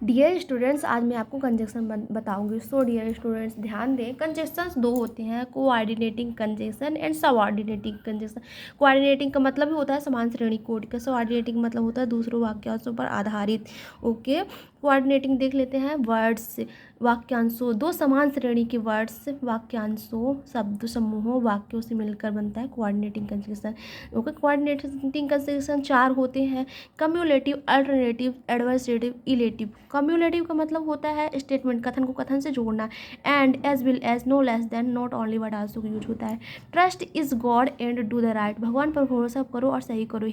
Dear students, आज मैं आपको कंजक्शन बताऊंगी। सो डियर स्टूडेंट्स, ध्यान दें। कंजक्शंस दो होते हैं, coordinating conjunction and subordinating conjunction. Coordinating का मतलब ही होता है समान श्रेणी कोटि का। सबऑर्डिनेटिंग मतलब होता है दूसरों वाक्यांशों पर आधारित। ओके, कोऑर्डिनेटिंग देख लेते हैं। वर्ड्स, वाक्यांशों, दो समान श्रेणी के वर्ड्स, वाक्यांशों, शब्द समूहों, वाक्यों से मिलकर बनता है coordinating conjunction. Okay, coordinating conjunction चार होते हैं: cumulative, alternative, adversative, illative. Cumulative का मतलब होता है स्टेटमेंट, कथन को कथन से जोड़ना। And, as well as, no less than, not only but also का यूज होता है। Trust is God and do the right, भगवान पर भरोसा करो और सही करो।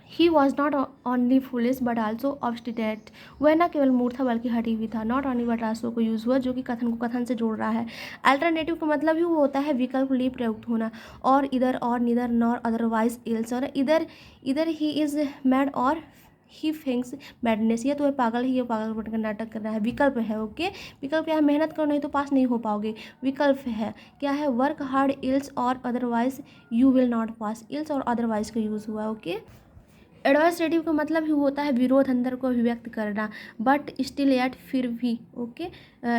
He was not only foolish but also obstinate, वह न केवल मूर्ख था बल्कि हटी हुई था। नॉट ओनली बट आल्सो को यूज़ हुआ, जो कि कथन को कथन से जोड़ रहा है। अल्टरनेटिव का मतलब ही वो होता है विकल्प लिए प्रयुक्त होना। और इधर, और निदर, नॉर, अदरवाइज, एल्स। और इधर ही इज मैड और ही थिंक्स मैडनेस, या तो वह पागल है, ये पागलपन का नाटक कर रहा है। विकल्प है। ओके, विकल्प क्या है? मेहनत करो नहीं तो पास नहीं हो पाओगे। विकल्प है क्या है? वर्क हार्ड, इल्स और otherwise you will not pass. Ills और अदरवाइज का यूज़ हुआ। ओके, एडवर्सेटिव का मतलब ही होता है विरोध, अंतर को अभिव्यक्त करना। बट स्टिल एट, फिर भी। ओके,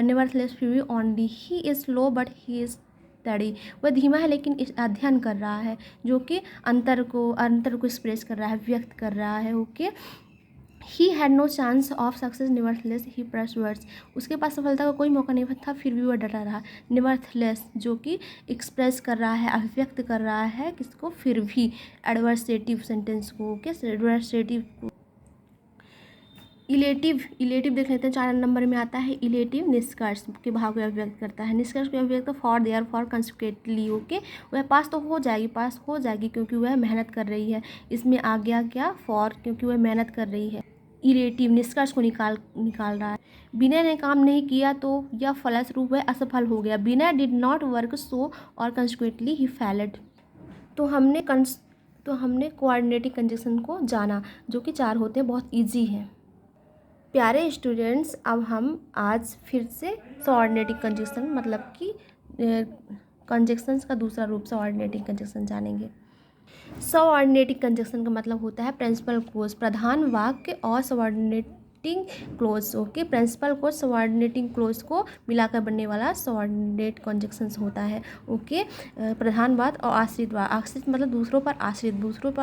नेवरथलेस, फिर भी। Only, he is slow but he is study, वह धीमा है लेकिन अध्ययन कर रहा है, जो कि अंतर को एक्सप्रेस कर रहा है, व्यक्त कर रहा है। Okay, he had no chance of success, nevertheless he perseveres, उसके पास सफलता का कोई मौका नहीं था, फिर भी वह डटा रहा। नेवरथलेस जो कि एक्सप्रेस कर रहा है, अभिव्यक्त कर रहा है किसको? फिर भी। एडवर्सेटिव सेंटेंस को। ओके, एडवर्सेटिव को। इलेटिव देख लेते हैं, 4 नंबर में आता है। इलेटिव निष्कर्ष के भाव को अभिव्यक्त करता है। निष्कर्ष को अभिव्यक्त for, therefore, consequently. Okay, वह पास तो हो जाएगी क्योंकि वह मेहनत कर रही है। इसमें आ गया क्या? फॉर, क्योंकि वह मेहनत कर रही है। इलेटिव निष्कर्ष को निकाल रहा है। विनय ने काम नहीं किया तो, यह फलस्वरूप वह असफल हो गया। विनय डिड नॉट वर्क सो और कंसिक्वेंटली ही फेल्ड। तो हमने कोऑर्डिनेटिंग कंजक्शन को जाना, जो कि 4 होते हैं, बहुत ईजी है। प्यारे स्टूडेंट्स, अब हम आज फिर से सबऑर्डिनेटिंग कंजक्शन मतलब कि कंजक्शंस का दूसरा रूप सबऑर्डिनेटिंग कंजक्शन जानेंगे। सबऑर्डिनेटिंग कंजक्शन का मतलब होता है प्रिंसिपल क्लोज, प्रधान वाक्य और subordinating clause. Okay, principal clause subordinating clause को मिलाकर बनने वाला सबऑर्डिनेट कंजक्शन होता है। ओके, प्रधान वाक्य और आश्रित वाक्य, आश्रित मतलब दूसरों पर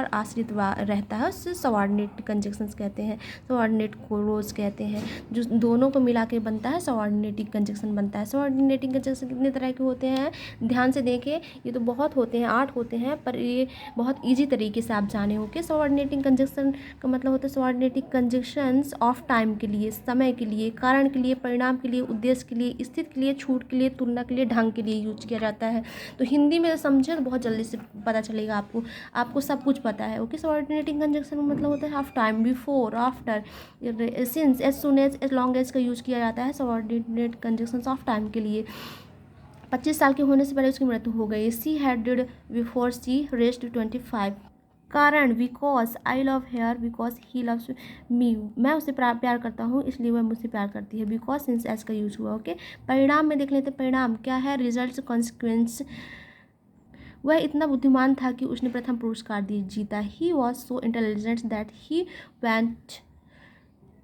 आश्रित रहता है, उससे सबऑर्डिनेट कंजक्शन कहते हैं, सबऑर्डिनेट क्लोज कहते हैं। जो दोनों को मिला के बनता है सबऑर्डिनेटिंग कंजक्शन बनता है। सबऑर्डिनेटिंग कंजक्शन कितने तरह के होते हैं? ध्यान से देखें, ये तो बहुत होते हैं, 8 होते हैं, पर ये बहुत ईजी तरीके से आप जाने हो। कि सबऑर्डिनेटिंग कंजक्शन का मतलब होता है सबऑर्डिनेटिंग कंजक्शंस ऑफ टाइम के लिए, समय के लिए, कारण के लिए, परिणाम के लिए, उद्देश्य के लिए, स्थिति के लिए, छूट के लिए, तुलना के लिए, ढंग के लिए यूज किया जाता है। तो हिंदी में समझे तो बहुत जल्दी से पता चलेगा आपको सब कुछ पता है। ओके, सबऑर्डिनेटिंग कंजक्शन का मतलब होता है of time, before, after, since, as soon as, as long as का यूज किया जाता है सबऑर्डिनेट कंजक्शंस ऑफ टाइम के लिए। 25 साल के होने से पहले उसकी मृत्यु हो गई। She had died before she rest 25। कारण, because I love her, because he loves me, मैं उससे प्यार करता हूँ इसलिए वह मुझसे प्यार करती है। बिकॉज सिंस एज का यूज हुआ। ओके, परिणाम में देख लेते हैं। परिणाम क्या है? Result, consequence. वह इतना बुद्धिमान था कि उसने प्रथम पुरस्कार जीता। He was so intelligent that he went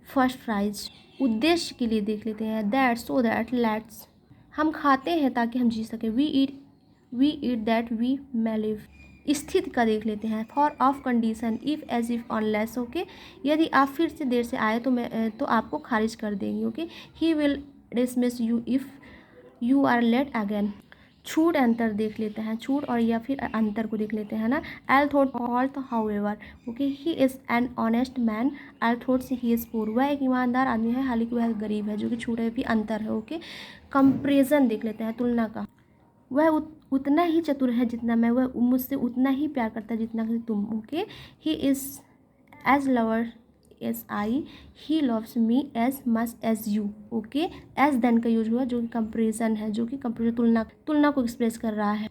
first prize. उद्देश्य के लिए देख लेते हैं। दैट, सो दैट, लेट्स, हम खाते हैं ताकि हम जी सकें। We eat that we may live. स्थिति का देख लेते हैं। For, of, condition, if, as if, unless. Okay, यदि आप फिर से देर से आए तो आपको खारिज कर देंगे। Okay, he will dismiss you if you are late again. छूट, अंतर देख लेते हैं। छूट और या फिर अंतर को देख लेते हैं ना। L thought alt however. Okay, he is an honest man, L thoughts he is poor, वह एक ईमानदार आदमी है हालांकि वह गरीब है, जो कि छूट है भी अंतर है। ओके, कंपेरिजन देख लेते हैं, तुलना का। वह उतना ही चतुर है जितना मैं, वह मुझसे उतना ही प्यार करता है जितना कि तुम। Okay, he is as lover as I, he loves me as much as you. Okay, as then का यूज हुआ, जो कि कंपेरिजन है, जो कि कंपेरिजन तुलना को एक्सप्रेस कर रहा है।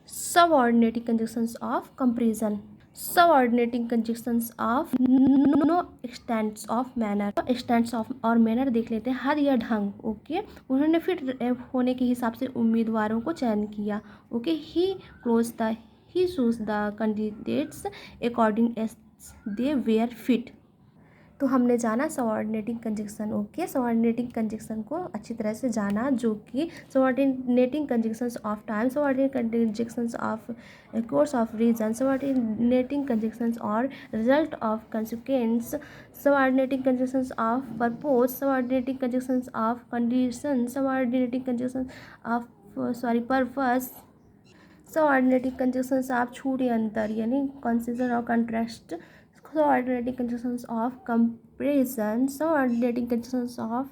Subordinating conjunctions of comparison. Subordinating conjunctions of no extents of manner. Extents of और मैनर देख लेते हैं। हद या ढंग। ओके, उन्होंने फिट होने के हिसाब से उम्मीदवारों को चयन किया। Okay, he choose the candidates according as they were fit. तो हमने जाना subordinating conjunction. Okay, subordinating conjunction को अच्छी तरह से जाना, जो कि subordinating conjunctions of time, subordinating conjunctions of course of reason, subordinating conjunctions और result of consequence, subordinating conjunctions of purpose, subordinating conjunctions of condition, subordinating conjunctions of purpose, subordinating conjunctions of छूट या अंतर यानी कंसिडर और contrast, subordinating conjunctions of comparison, subordinating conjunctions of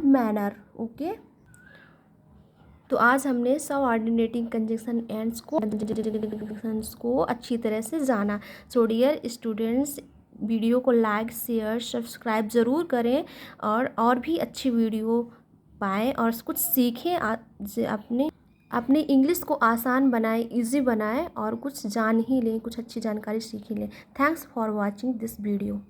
manner. Okay, तो आज हमने subordinating conjunction ends को अच्छी तरह से जाना। सो डियर स्टूडेंट्स, वीडियो को लाइक शेयर सब्सक्राइब ज़रूर करें और भी अच्छी वीडियो पाएँ और कुछ सीखें, अपने इंग्लिश को आसान बनाएं, इजी बनाएं और कुछ जान ही लें, कुछ अच्छी जानकारी सीख ही लें। Thanks for watching this video.